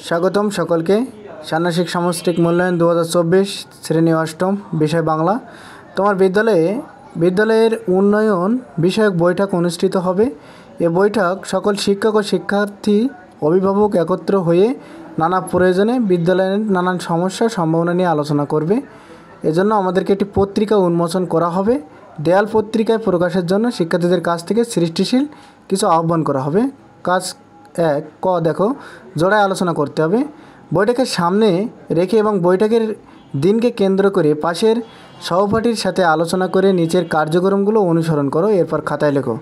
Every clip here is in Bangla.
স্বাগতম সকলকে। ষান্মাসিক সামষ্টিক মূল্যায়ন 2024 শ্রেণী অষ্টম, বিষয় বাংলা। তোমার বিদ্যালয়ের উন্নয়ন বিষয়ক বৈঠক অনুষ্ঠিত হবে। এ বৈঠক সকল শিক্ষক ও শিক্ষার্থী অভিভাবক একত্র হয়ে নানা প্রয়োজনে বিদ্যালয়ের নানান সমস্যা সম্ভাবনা নিয়ে আলোচনা করবে। এজন্য আমাদেরকে একটি পত্রিকা উন্মোচন করা হবে। দেয়াল পত্রিকায় প্রকাশের জন্য শিক্ষার্থীদের কাছ থেকে সৃষ্টিশীল কিছু আহ্বান করা হবে। কাজ 1 ক দেখো, জোড়ায় আলোচনা করতে হবে। বৈঠকের সামনে রেখে এবং বৈঠকের দিনকে কেন্দ্র করে পাশের সহপাঠীর সাথে আলোচনা করে নিচের কার্যক্রমগুলো অনুসরণ করো। এরপর খাতায় লেখো।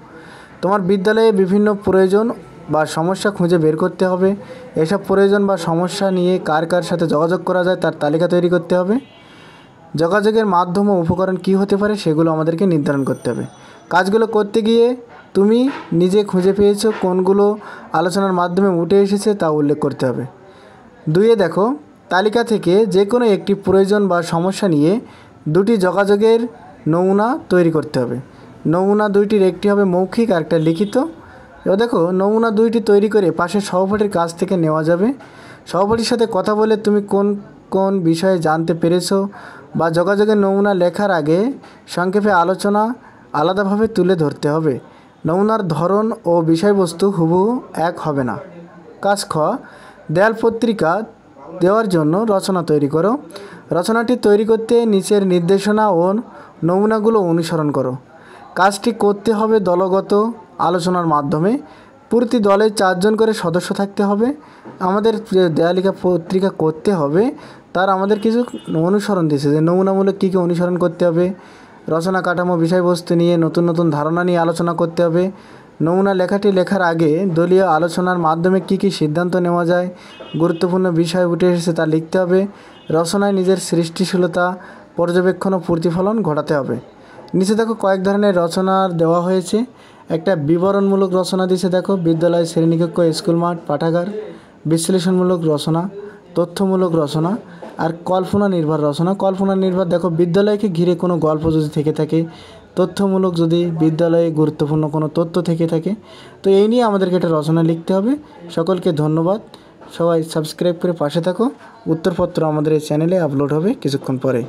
তোমার বিদ্যালয়ে বিভিন্ন প্রয়োজন বা সমস্যা খুঁজে বের করতে হবে। এসব প্রয়োজন বা সমস্যা নিয়ে কার কার সাথে যোগাযোগ করা যায় তার তালিকা তৈরি করতে হবে। যোগাযোগের মাধ্যম ও উপকরণ কী হতে পারে সেগুলো আমাদেরকে নির্ধারণ করতে হবে। কাজগুলো করতে গিয়ে তুমি নিজে খুঁজে পেয়েছো কোনগুলো আলোচনার মাধ্যমে উঠে এসেছে তা উল্লেখ করতে হবে। 2 দেখো, তালিকা থেকে যে কোনো একটি প্রয়োজন বা সমস্যা নিয়ে 2টি যোগাযোগের নমুনা তৈরি করতে হবে। নমুনা 2টির একটি হবে মৌখিক আর একটা লিখিত। এবার দেখো, নমুনা 2টি তৈরি করে পাশের সহপাঠীর কাছ থেকে নেওয়া যাবে। সহপাঠীর সাথে কথা বলে তুমি কোন কোন বিষয়ে জানতে পেরেছো বা যোগাযোগের নমুনা লেখার আগে সংক্ষেপে আলোচনা আলাদাভাবে তুলে ধরতে হবে। নমুনার ধরন ও বিষয়বস্তু হুবহু এক হবে না। কাজ খ, দেয়াল পত্রিকা দেওয়ার জন্য রচনা তৈরি করো। রচনাটি তৈরি করতে নিচের নির্দেশনা ও নমুনাগুলো অনুসরণ করো। কাজটি করতে হবে দলগত আলোচনার মাধ্যমে। প্রতি দলে 4 জন করে সদস্য থাকতে হবে। আমাদের যে দেয়ালিকা পত্রিকা করতে হবে তার আমাদের কিছু অনুসরণ দিয়েছে, যে নমুনামূলক কী কী অনুসরণ করতে হবে। রচনা কাঠামো বিষয়বস্তু নিয়ে নতুন নতুন ধারণা নিয়ে আলোচনা করতে হবে। নমুনা লেখাটি লেখার আগে দলীয় আলোচনার মাধ্যমে কী কী সিদ্ধান্ত নেওয়া যায়, গুরুত্বপূর্ণ বিষয় উঠে এসেছে তা লিখতে হবে। রচনায় নিজের সৃষ্টিশীলতা পর্যবেক্ষণ ও প্রতিফলন ঘটাতে হবে। নিচে দেখো কয়েক ধরনের রচনা দেওয়া হয়েছে। একটা বিবরণমূলক রচনা দিয়েছে, দেখো বিদ্যালয়, শ্রেণীকক্ষ, স্কুল মাঠ, পাঠাগার। বিশ্লেষণমূলক রচনা, তথ্যমূলক রচনা আর কল্পনা নির্ভর রচনা। কল্পনা নির্ভর দেখো বিদ্যালয়কে ঘিরে কোনো গল্প যদি থেকে থাকে। তথ্যমূলক যদি বিদ্যালয়ে গুরুত্বপূর্ণ কোনো তথ্য থেকে থাকে। তো এই নিয়ে আমাদেরকে একটা রচনা লিখতে হবে। সকলকে ধন্যবাদ। সবাই সাবস্ক্রাইব করে পাশে থাকো। উত্তরপত্র আমাদের এই চ্যানেলে আপলোড হবে কিছুক্ষণ পরে।